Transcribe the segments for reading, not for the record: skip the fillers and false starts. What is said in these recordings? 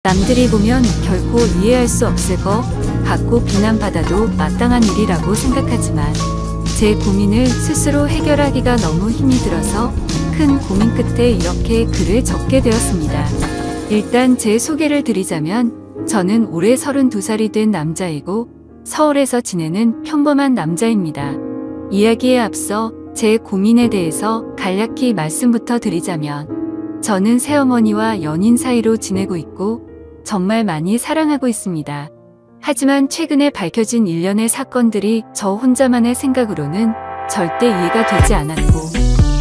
남들이 보면 결코 이해할 수 없을 것 같고 비난받아도 마땅한 일이라고 생각하지만 제 고민을 스스로 해결하기가 너무 힘이 들어서 큰 고민 끝에 이렇게 글을 적게 되었습니다. 일단 제 소개를 드리자면 저는 올해 32살이 된 남자이고 서울에서 지내는 평범한 남자입니다. 이야기에 앞서 제 고민에 대해서 간략히 말씀부터 드리자면 저는 새어머니와 연인 사이로 지내고 있고 정말 많이 사랑하고 있습니다. 하지만 최근에 밝혀진 일련의 사건들이 저 혼자만의 생각으로는 절대 이해가 되지 않았고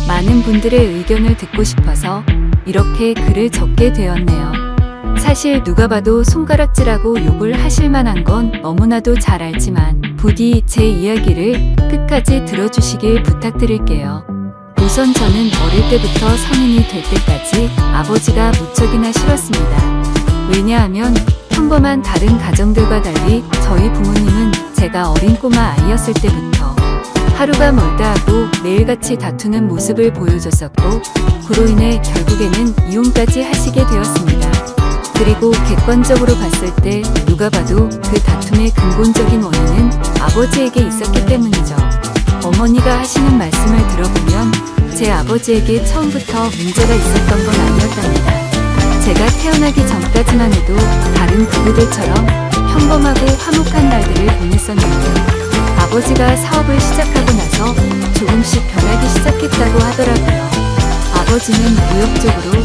많은 분들의 의견을 듣고 싶어서 이렇게 글을 적게 되었네요. 사실 누가 봐도 손가락질하고 욕을 하실 만한 건 너무나도 잘 알지만 부디 제 이야기를 끝까지 들어주시길 부탁드릴게요. 우선 저는 어릴 때부터 성인이 될 때까지 아버지가 무척이나 싫었습니다. 왜냐하면 평범한 다른 가정들과 달리 저희 부모님은 제가 어린 꼬마 아이였을 때부터 하루가 멀다 하고 매일같이 다투는 모습을 보여줬었고 그로 인해 결국에는 이혼까지 하시게 되었습니다. 그리고 객관적으로 봤을 때 누가 봐도 그 다툼의 근본적인 원인은 아버지에게 있었기 때문이죠. 어머니가 하시는 말씀을 들어보면 제 아버지에게 처음부터 문제가 있었던 건 아니었답니다. 제가 태어나기 전까지만 해도 다른 부부들처럼 평범하고 화목한 날들을 보냈었는데 아버지가 사업을 시작하고 나서 조금씩 변하기 시작했다고 하더라고요. 아버지는 무역적으로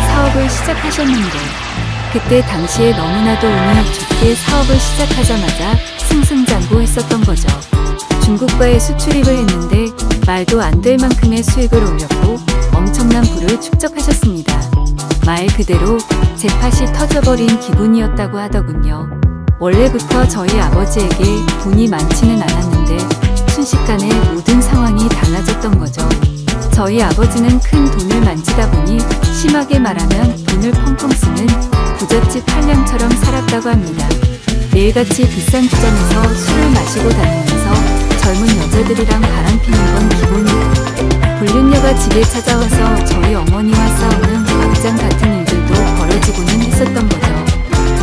사업을 시작하셨는데 그때 당시에 너무나도 운이 좋게 사업을 시작하자마자 승승장구했었던 거죠. 중국과의 수출입을 했는데 말도 안 될 만큼의 수익을 올렸고 엄청난 부를 축적하셨습니다. 말 그대로 잭팟이 터져버린 기분이었다고 하더군요. 원래부터 저희 아버지에게 돈이 많지는 않았는데 순식간에 모든 상황이 달라졌던 거죠. 저희 아버지는 큰 돈을 만지다 보니 심하게 말하면 돈을 펑펑 쓰는 부잣집 한량처럼 살았다고 합니다. 매일같이 비싼 주점에서 술을 마시고 다니면서 젊은 여자들이랑 바람피는 건 기본이고 불륜녀가 집에 찾아와서 저희 어머니와 싸우는 막장 같은 일들도 벌어지고는 했었던 거죠.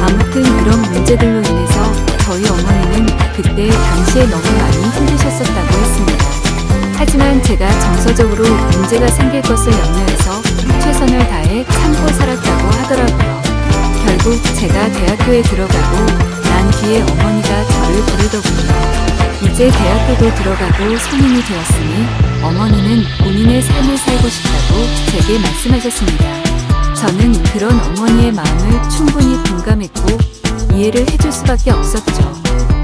아무튼 그런 문제들로 인해서 저희 어머니는 그때 당시에 너무 많이 힘드셨었다고 했습니다. 하지만 제가 정서적으로 문제가 생길 것을 염려해서 최선을 다해 참고 살았다고 하더라고요. 결국 제가 대학교에 들어가고 난 뒤에 어머니가 저를 부르더군요. 이제 대학교도 들어가고 성인이 되었으니 어머니는 본인의 삶을 살고 싶다고 제게 말씀하셨습니다. 저는 그런 어머니의 마음을 충분히 공감했고 이해를 해줄 수밖에 없었죠.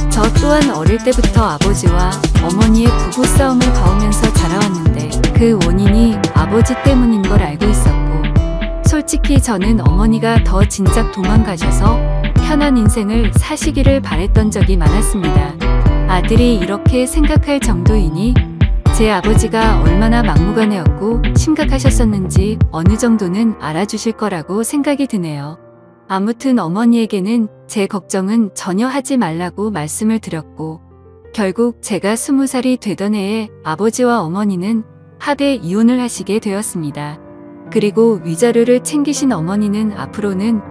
저 또한 어릴 때부터 아버지와 어머니의 부부싸움을 봐오면서 자라왔는데 그 원인이 아버지 때문인 걸 알고 있었고 솔직히 저는 어머니가 더 진작 도망가셔서 편한 인생을 사시기를 바랬던 적이 많았습니다. 아들이 이렇게 생각할 정도이니 제 아버지가 얼마나 막무가내였고 심각하셨었는지 어느 정도는 알아주실 거라고 생각이 드네요. 아무튼 어머니에게는 제 걱정은 전혀 하지 말라고 말씀을 드렸고 결국 제가 20살이 되던 해에 아버지와 어머니는 합의 이혼을 하시게 되었습니다. 그리고 위자료를 챙기신 어머니는 앞으로는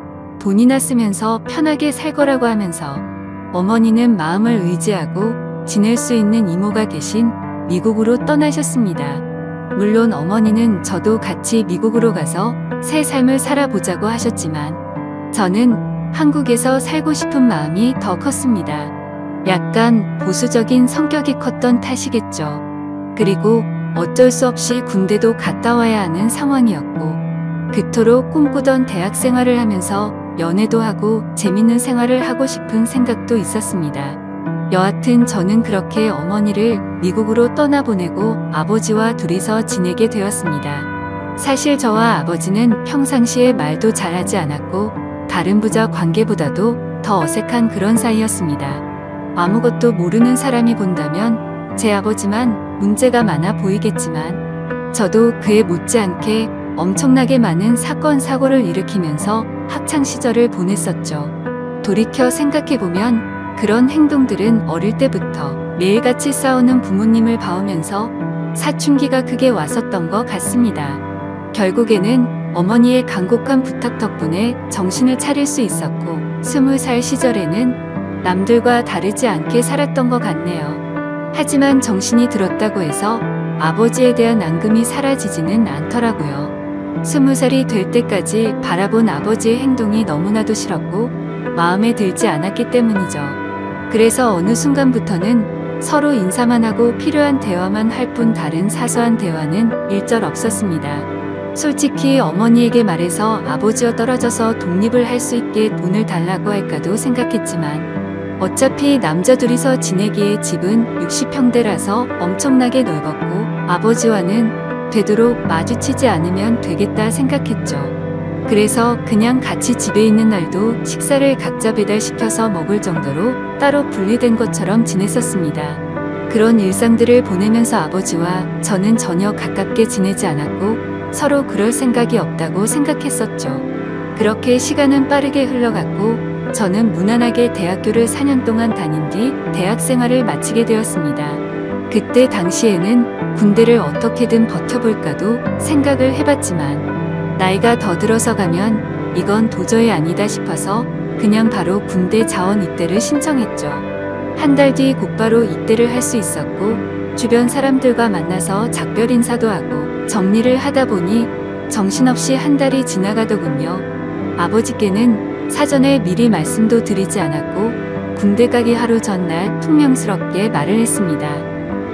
돈이나 쓰면서 편하게 살 거라고 하면서 어머니는 마음을 의지하고 지낼 수 있는 이모가 계신 미국으로 떠나셨습니다. 물론 어머니는 저도 같이 미국으로 가서 새 삶을 살아보자고 하셨지만 저는 한국에서 살고 싶은 마음이 더 컸습니다. 약간 보수적인 성격이 컸던 탓이겠죠. 그리고 어쩔 수 없이 군대도 갔다 와야 하는 상황이었고 그토록 꿈꾸던 대학 생활을 하면서 연애도 하고 재밌는 생활을 하고 싶은 생각도 있었습니다. 여하튼 저는 그렇게 어머니를 미국으로 떠나보내고 아버지와 둘이서 지내게 되었습니다. 사실 저와 아버지는 평상시에 말도 잘하지 않았고 다른 부자 관계보다도 더 어색한 그런 사이였습니다. 아무것도 모르는 사람이 본다면 제 아버지만 문제가 많아 보이겠지만 저도 그에 못지않게 엄청나게 많은 사건 사고를 일으키면서 학창시절을 보냈었죠. 돌이켜 생각해보면 그런 행동들은 어릴 때부터 매일같이 싸우는 부모님을 봐오면서 사춘기가 크게 왔었던 것 같습니다. 결국에는 어머니의 간곡한 부탁 덕분에 정신을 차릴 수 있었고 20살 시절에는 남들과 다르지 않게 살았던 것 같네요. 하지만 정신이 들었다고 해서 아버지에 대한 앙금이 사라지지는 않더라고요. 20살이 될 때까지 바라본 아버지의 행동이 너무나도 싫었고 마음에 들지 않았기 때문이죠. 그래서 어느 순간부터는 서로 인사만 하고 필요한 대화만 할 뿐 다른 사소한 대화는 일절 없었습니다. 솔직히 어머니에게 말해서 아버지와 떨어져서 독립을 할 수 있게 돈을 달라고 할까도 생각했지만 어차피 남자 둘이서 지내기에 집은 60평대라서 엄청나게 넓었고 아버지와는 되도록 마주치지 않으면 되겠다 생각했죠. 그래서 그냥 같이 집에 있는 날도 식사를 각자 배달시켜서 먹을 정도로 따로 분리된 것처럼 지냈었습니다. 그런 일상들을 보내면서 아버지와 저는 전혀 가깝게 지내지 않았고 서로 그럴 생각이 없다고 생각했었죠. 그렇게 시간은 빠르게 흘러갔고 저는 무난하게 대학교를 4년 동안 다닌 뒤 대학 생활을 마치게 되었습니다. 그때 당시에는 군대를 어떻게든 버텨볼까도 생각을 해봤지만 나이가 더 들어서 가면 이건 도저히 아니다 싶어서 그냥 바로 군대 자원 입대를 신청했죠. 한 달 뒤 곧바로 입대를 할 수 있었고 주변 사람들과 만나서 작별 인사도 하고 정리를 하다 보니 정신없이 한 달이 지나가더군요. 아버지께는 사전에 미리 말씀도 드리지 않았고 군대 가기 하루 전날 퉁명스럽게 말을 했습니다.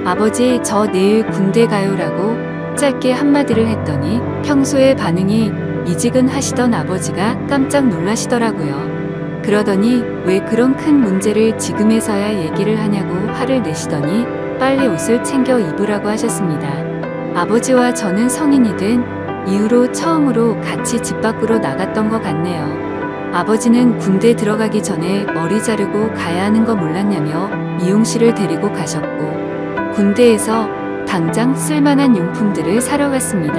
아버지, 저 내일 군대 가요라고 짧게 한마디를 했더니 평소의 반응이 미지근하시던 아버지가 깜짝 놀라시더라고요. 그러더니 왜 그런 큰 문제를 지금에서야 얘기를 하냐고 화를 내시더니 빨리 옷을 챙겨 입으라고 하셨습니다. 아버지와 저는 성인이 된 이후로 처음으로 같이 집 밖으로 나갔던 것 같네요. 아버지는 군대 들어가기 전에 머리 자르고 가야 하는 거 몰랐냐며 미용실을 데리고 가셨고 군대에서 당장 쓸만한 용품들을 사러 갔습니다.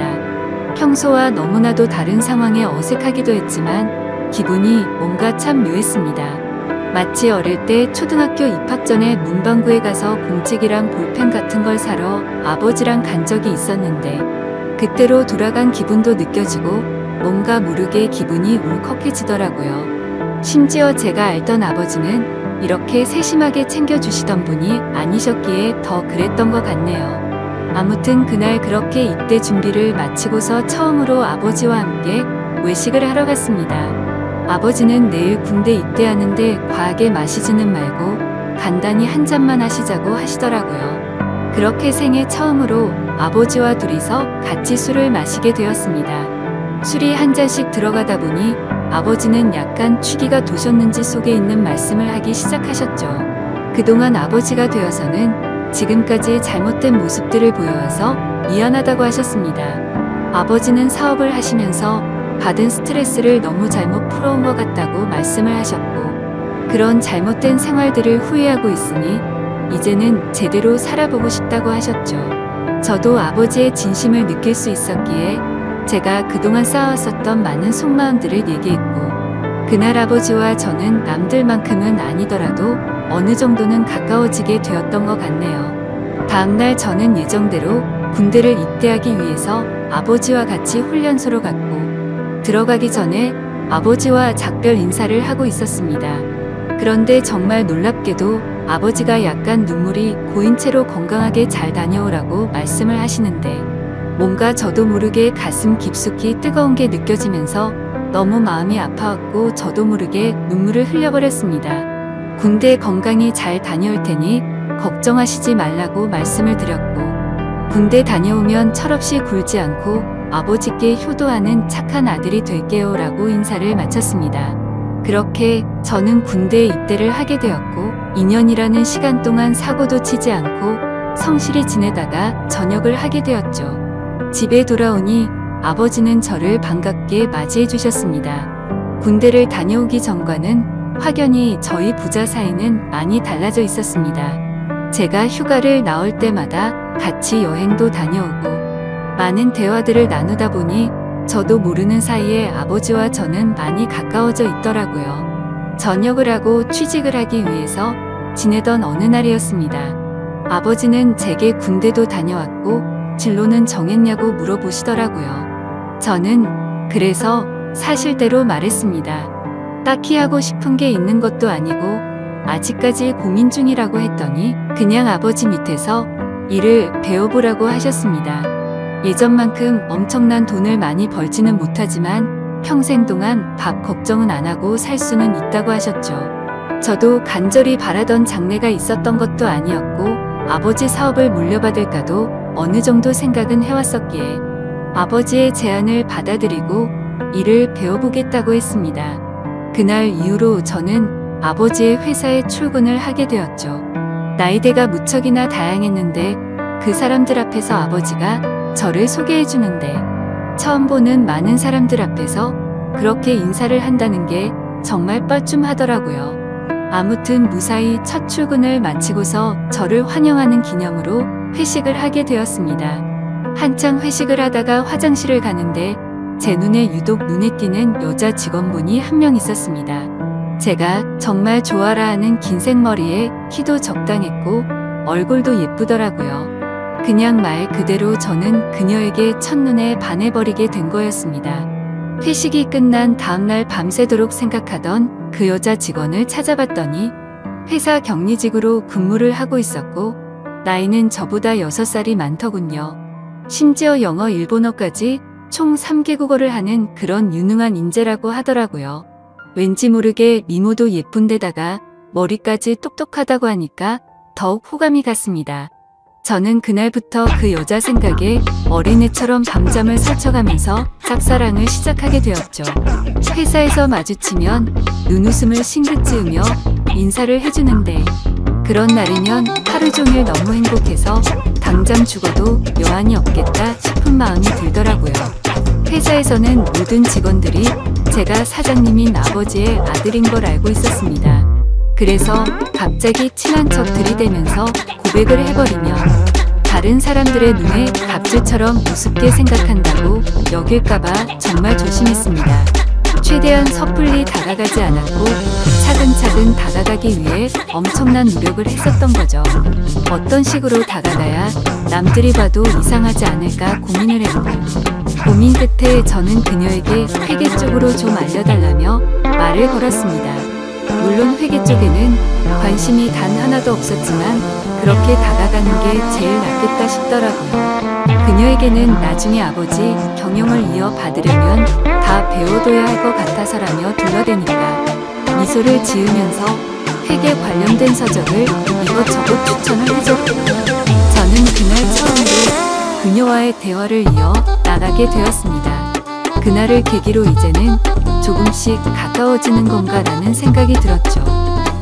평소와 너무나도 다른 상황에 어색하기도 했지만 기분이 뭔가 참 묘했습니다. 마치 어릴 때 초등학교 입학 전에 문방구에 가서 공책이랑 볼펜 같은 걸 사러 아버지랑 간 적이 있었는데 그때로 돌아간 기분도 느껴지고 뭔가 모르게 기분이 울컥해지더라고요. 심지어 제가 알던 아버지는 이렇게 세심하게 챙겨주시던 분이 아니셨기에 더 그랬던 것 같네요. 아무튼 그날 그렇게 입대 준비를 마치고서 처음으로 아버지와 함께 외식을 하러 갔습니다. 아버지는 내일 군대 입대하는데 과하게 마시지는 말고 간단히 한 잔만 하시자고 하시더라고요. 그렇게 생애 처음으로 아버지와 둘이서 같이 술을 마시게 되었습니다. 술이 한 잔씩 들어가다 보니 아버지는 약간 취기가 도셨는지 속에 있는 말씀을 하기 시작하셨죠. 그동안 아버지가 되어서는 지금까지 잘못된 모습들을 보여와서 미안하다고 하셨습니다. 아버지는 사업을 하시면서 받은 스트레스를 너무 잘못 풀어온 것 같다고 말씀을 하셨고 그런 잘못된 생활들을 후회하고 있으니 이제는 제대로 살아보고 싶다고 하셨죠. 저도 아버지의 진심을 느낄 수 있었기에 제가 그동안 쌓아왔었던 많은 속마음들을 얘기했고 그날 아버지와 저는 남들만큼은 아니더라도 어느 정도는 가까워지게 되었던 것 같네요. 다음날 저는 예정대로 군대를 입대하기 위해서 아버지와 같이 훈련소로 갔고 들어가기 전에 아버지와 작별 인사를 하고 있었습니다. 그런데 정말 놀랍게도 아버지가 약간 눈물이 고인 채로 건강하게 잘 다녀오라고 말씀을 하시는데 뭔가 저도 모르게 가슴 깊숙이 뜨거운 게 느껴지면서 너무 마음이 아파왔고 저도 모르게 눈물을 흘려버렸습니다. 군대 건강히 잘 다녀올 테니 걱정하시지 말라고 말씀을 드렸고 군대 다녀오면 철없이 굴지 않고 아버지께 효도하는 착한 아들이 될게요 라고 인사를 마쳤습니다. 그렇게 저는 군대에 입대를 하게 되었고 2년이라는 시간 동안 사고도 치지 않고 성실히 지내다가 전역을 하게 되었죠. 집에 돌아오니 아버지는 저를 반갑게 맞이해 주셨습니다. 군대를 다녀오기 전과는 확연히 저희 부자 사이는 많이 달라져 있었습니다. 제가 휴가를 나올 때마다 같이 여행도 다녀오고 많은 대화들을 나누다 보니 저도 모르는 사이에 아버지와 저는 많이 가까워져 있더라고요. 전역을 하고 취직을 하기 위해서 지내던 어느 날이었습니다. 아버지는 제게 군대도 다녀왔고 진로는 정했냐고 물어보시더라고요. 저는 그래서 사실대로 말했습니다. 딱히 하고 싶은 게 있는 것도 아니고 아직까지 고민 중이라고 했더니 그냥 아버지 밑에서 일을 배워보라고 하셨습니다. 예전만큼 엄청난 돈을 많이 벌지는 못하지만 평생 동안 밥 걱정은 안 하고 살 수는 있다고 하셨죠. 저도 간절히 바라던 장래가 있었던 것도 아니었고 아버지 사업을 물려받을까도 어느 정도 생각은 해왔었기에 아버지의 제안을 받아들이고 일을 배워보겠다고 했습니다. 그날 이후로 저는 아버지의 회사에 출근을 하게 되었죠. 나이대가 무척이나 다양했는데 그 사람들 앞에서 아버지가 저를 소개해주는데 처음 보는 많은 사람들 앞에서 그렇게 인사를 한다는 게 정말 뻘쭘하더라고요. 아무튼 무사히 첫 출근을 마치고서 저를 환영하는 기념으로 회식을 하게 되었습니다. 한창 회식을 하다가 화장실을 가는데 제 눈에 유독 눈에 띄는 여자 직원분이 한 명 있었습니다. 제가 정말 좋아라 하는 긴 생머리에 키도 적당했고 얼굴도 예쁘더라고요. 그냥 말 그대로 저는 그녀에게 첫눈에 반해버리게 된 거였습니다. 회식이 끝난 다음날 밤새도록 생각하던 그 여자 직원을 찾아봤더니 회사 격리직으로 근무를 하고 있었고 나이는 저보다 6살이 많더군요. 심지어 영어, 일본어까지 총 3개국어를 하는 그런 유능한 인재라고 하더라고요. 왠지 모르게 미모도 예쁜데다가 머리까지 똑똑하다고 하니까 더욱 호감이 갔습니다. 저는 그날부터 그 여자 생각에 어린애처럼 밤잠을 설쳐가면서 짝사랑을 시작하게 되었죠. 회사에서 마주치면 눈웃음을 싱긋 지으며 인사를 해주는데 그런 날이면 하루 종일 너무 행복해서 당장 죽어도 여한이 없겠다 싶은 마음이 들더라고요. 회사에서는 모든 직원들이 제가 사장님인 아버지의 아들인 걸 알고 있었습니다. 그래서 갑자기 친한 척 들이대면서 고백을 해버리면 다른 사람들의 눈에 갑질처럼 우습게 생각한다고 여길까봐 정말 조심했습니다. 최대한 섣불리 다가가지 않았고 차근차근 다가가기 위해 엄청난 노력을 했었던 거죠. 어떤 식으로 다가가야 남들이 봐도 이상하지 않을까 고민을 했고 고민 끝에 저는 그녀에게 회계 쪽으로 좀 알려달라며 말을 걸었습니다. 물론 회계 쪽에는 관심이 단 하나도 없었지만 그렇게 다가가는 게 제일 낫겠다 싶더라고요. 그녀에게는 나중에 아버지 경영을 이어받으려면 다 배워둬야 할 것 같아서라며 둘러대니까 미소를 지으면서 회계 관련된 서적을 이것저것 추천을 해줬고 저는 그날 처음으로 그녀와의 대화를 이어 나가게 되었습니다. 그날을 계기로 이제는 조금씩 가까워지는 건가라는 생각이 들었죠.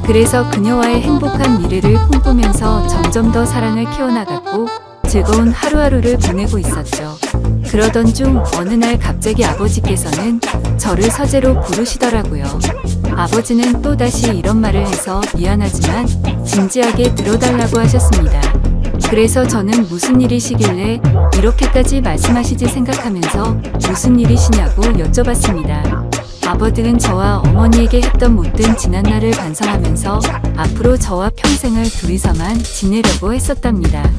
그래서 그녀와의 행복한 미래를 꿈꾸면서 점점 더 사랑을 키워나갔고 즐거운 하루하루를 보내고 있었죠. 그러던 중 어느 날 갑자기 아버지께서는 저를 서재로 부르시더라고요. 아버지는 또다시 이런 말을 해서 미안하지만 진지하게 들어달라고 하셨습니다. 그래서 저는 무슨 일이시길래 이렇게까지 말씀하시지 생각하면서 무슨 일이시냐고 여쭤봤습니다. 아버지는 저와 어머니에게 했던 못된 지난날을 반성하면서 앞으로 저와 평생을 둘이서만 지내려고 했었답니다.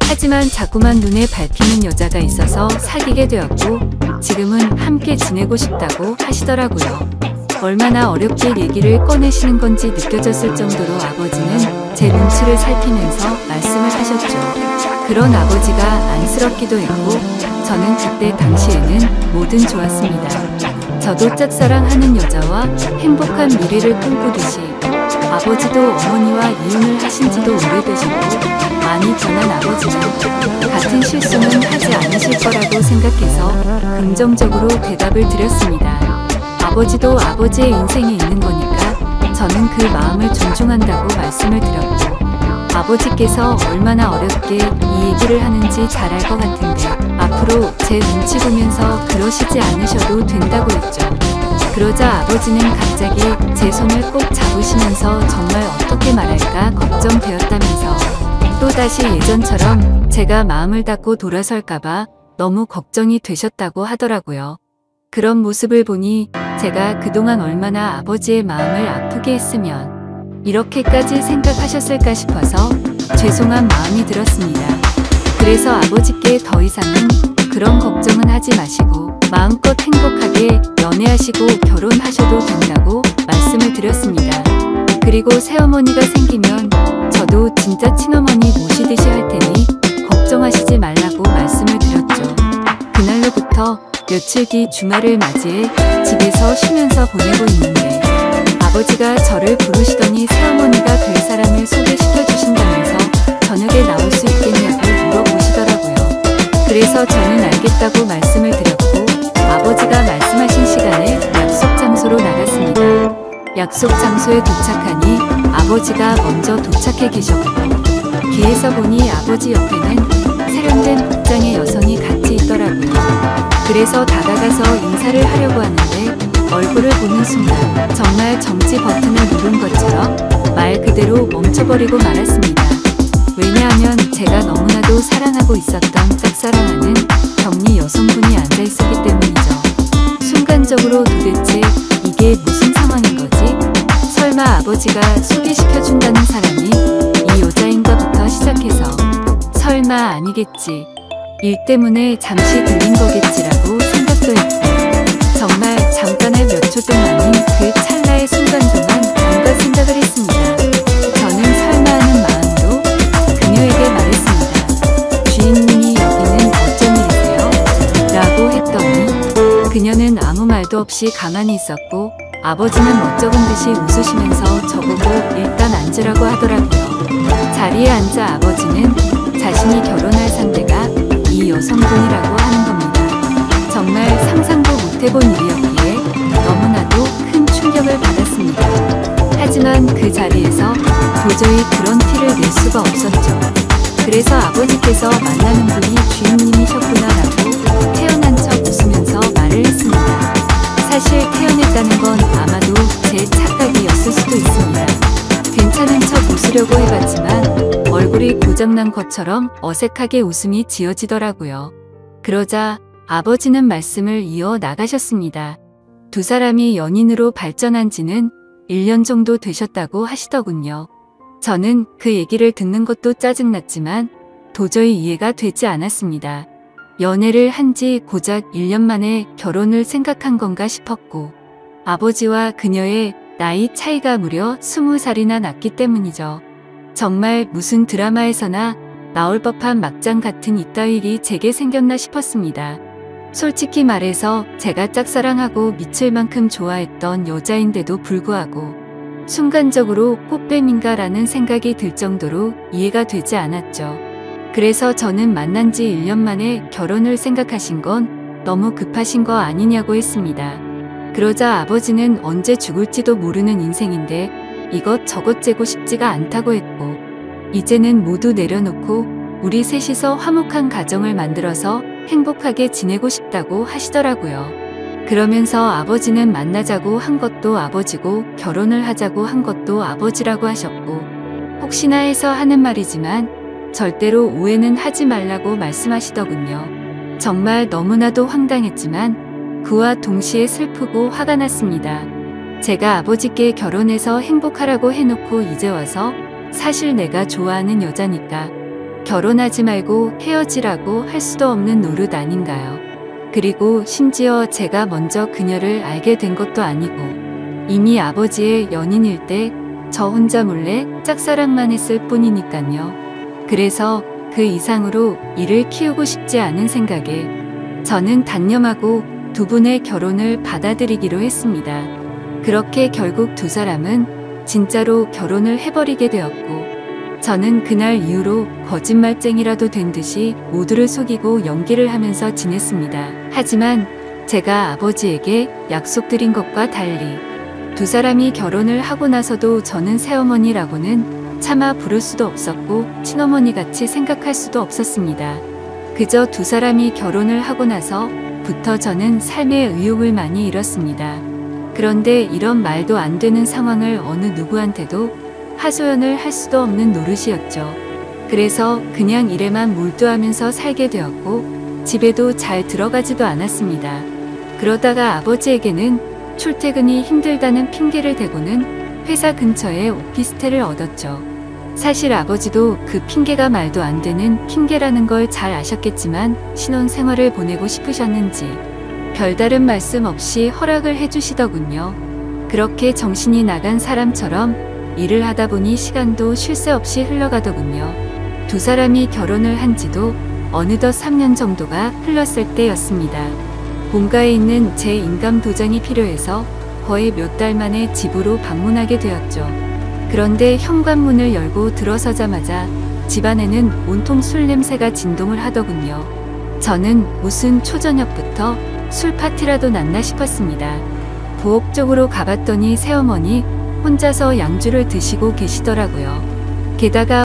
하지만 자꾸만 눈에 밟히는 여자가 있어서 사귀게 되었고 지금은 함께 지내고 싶다고 하시더라고요. 얼마나 어렵게 얘기를 꺼내시는 건지 느껴졌을 정도로 아버지는 제 눈치를 살피면서 말씀을 하셨죠. 그런 아버지가 안쓰럽기도 했고 저는 그때 당시에는 뭐든 좋았습니다. 저도 짝사랑하는 여자와 행복한 미래를 꿈꾸듯이 아버지도 어머니와 이혼을 하신 지도 오래되셨고 많이 변한 아버지는 같은 실수는 하지 않으실 거라고 생각해서 긍정적으로 대답을 드렸습니다. 아버지도 아버지의 인생이 있는 거니까 저는 그 마음을 존중한다고 말씀을 드렸고 아버지께서 얼마나 어렵게 이 얘기를 하는지 잘 알 것 같은데 앞으로 제 눈치 보면서 그러시지 않으셔도 된다고 했죠. 그러자 아버지는 갑자기 제 손을 꼭 잡으시면서 정말 어떻게 말할까 걱정되었다면서 또다시 예전처럼 제가 마음을 닫고 돌아설까봐 너무 걱정이 되셨다고 하더라고요. 그런 모습을 보니 제가 그동안 얼마나 아버지의 마음을 아프게 했으면 이렇게까지 생각하셨을까 싶어서 죄송한 마음이 들었습니다. 그래서 아버지께 더 이상은 그런 걱정은 하지 마시고 마음껏 행복하게 연애하시고 결혼하셔도 된다고 말씀을 드렸습니다. 그리고 새어머니가 생기면 저도 진짜 친어머니 모시듯이 할 테니 걱정하시지 말라고 말씀을 드렸죠. 그날로부터 며칠 뒤 주말을 맞이해 집에서 쉬면서 보내고 있는데 아버지가 저를 부르시더니 새어머니가 될 사람을 소개시켜 주신다면서 저녁에 나올 수 있겠냐고 물어보시더라고요. 그래서 저는 알겠다고 말씀을 드렸고 아버지가 말씀하신 시간에 약속 장소로 나갔습니다. 약속 장소에 도착하니 아버지가 먼저 도착해 계셨고 뒤에서 보니 아버지 옆에는 세련된 복장의 여성이 같이 있더라고요. 그래서 다가가서 인사를 하려고 하는데 얼굴을 보는 순간 정말 정지 버튼을 누른 것처럼 말 그대로 멈춰버리고 말았습니다. 왜냐하면 제가 너무나도 사랑하고 있었던 짝사랑하는 격리 여성분이 앉아있었기 때문이죠. 순간적으로 도대체 이게 무슨 상황인 거지? 설마 아버지가 소개시켜준다는 사람이 이 여자인가부터 시작해서 설마 아니겠지. 일 때문에 잠시 들린 거겠지라고 생각도 했고 정말 잠깐의 몇 초 동안인 그 찰나의 순간 동안 온갖 생각을 했습니다. 저는 설마 하는 마음으로 그녀에게 말했습니다. 주인님이 여기는 어쩐 일이세요? 라고 했더니 그녀는 아무 말도 없이 가만히 있었고 아버지는 멋쩍은 듯이 웃으시면서 저보고 일단 앉으라고 하더라고요. 자리에 앉아 아버지는 자신이 결혼할 상대가 이 여성분이라고 하는 겁니다. 정말 상상도 못해본 일이었기에 너무나도 큰 충격을 받았습니다. 하지만 그 자리에서 도저히 그런 티를 낼 수가 없었죠. 그래서 아버지께서 만나는 분이 주인님이셨구나라고 태어난 척 웃으면서 말을 했습니다. 사실 태어났다는 건 아마도 제 착각이었을 수도 있습니다. 괜찮은 척 웃으려고 해봤지만 얼굴이 고장난 것처럼 어색하게 웃음이 지어지더라고요. 그러자 아버지는 말씀을 이어 나가셨습니다. 두 사람이 연인으로 발전한 지는 1년 정도 되셨다고 하시더군요. 저는 그 얘기를 듣는 것도 짜증났지만 도저히 이해가 되지 않았습니다. 연애를 한 지 고작 1년 만에 결혼을 생각한 건가 싶었고 아버지와 그녀의 나이 차이가 무려 20살이나 났기 때문이죠. 정말 무슨 드라마에서나 나올 법한 막장 같은 이따위 일이 제게 생겼나 싶었습니다. 솔직히 말해서 제가 짝사랑하고 미칠 만큼 좋아했던 여자인데도 불구하고 순간적으로 꽃뱀인가라는 생각이 들 정도로 이해가 되지 않았죠. 그래서 저는 만난 지 1년 만에 결혼을 생각하신 건 너무 급하신 거 아니냐고 했습니다. 그러자 아버지는 언제 죽을지도 모르는 인생인데 이것저것 재고 싶지가 않다고 했고 이제는 모두 내려놓고 우리 셋이서 화목한 가정을 만들어서 행복하게 지내고 싶다고 하시더라고요. 그러면서 아버지는 만나자고 한 것도 아버지고 결혼을 하자고 한 것도 아버지라고 하셨고 혹시나 해서 하는 말이지만 절대로 오해는 하지 말라고 말씀하시더군요. 정말 너무나도 황당했지만 그와 동시에 슬프고 화가 났습니다. 제가 아버지께 결혼해서 행복하라고 해놓고 이제 와서 사실 내가 좋아하는 여자니까 결혼하지 말고 헤어지라고 할 수도 없는 노릇 아닌가요? 그리고 심지어 제가 먼저 그녀를 알게 된 것도 아니고 이미 아버지의 연인일 때 저 혼자 몰래 짝사랑만 했을 뿐이니깐요. 그래서 그 이상으로 이를 키우고 싶지 않은 생각에 저는 단념하고 두 분의 결혼을 받아들이기로 했습니다. 그렇게 결국 두 사람은 진짜로 결혼을 해버리게 되었고 저는 그날 이후로 거짓말쟁이라도 된 듯이 모두를 속이고 연기를 하면서 지냈습니다. 하지만 제가 아버지에게 약속드린 것과 달리 두 사람이 결혼을 하고 나서도 저는 새어머니라고는 차마 부를 수도 없었고 친어머니같이 생각할 수도 없었습니다. 그저 두 사람이 결혼을 하고 나서부터 저는 삶의 의욕을 많이 잃었습니다. 그런데 이런 말도 안 되는 상황을 어느 누구한테도 하소연을 할 수도 없는 노릇이었죠. 그래서 그냥 일에만 몰두하면서 살게 되었고 집에도 잘 들어가지도 않았습니다. 그러다가 아버지에게는 출퇴근이 힘들다는 핑계를 대고는 회사 근처에 오피스텔을 얻었죠. 사실 아버지도 그 핑계가 말도 안 되는 핑계라는 걸 잘 아셨겠지만 신혼생활을 보내고 싶으셨는지 별다른 말씀 없이 허락을 해주시더군요. 그렇게 정신이 나간 사람처럼 일을 하다 보니 시간도 쉴 새 없이 흘러가더군요. 두 사람이 결혼을 한 지도 어느덧 3년 정도가 흘렀을 때였습니다. 본가에 있는 제 인감 도장이 필요해서 거의 몇 달 만에 집으로 방문하게 되었죠. 그런데 현관문을 열고 들어서자마자 집안에는 온통 술 냄새가 진동을 하더군요. 저는 무슨 초저녁부터 술 파티라도 났나 싶었습니다. 부엌 쪽으로 가봤더니 새어머니 혼자서 양주를 드시고 계시더라고요. 게다가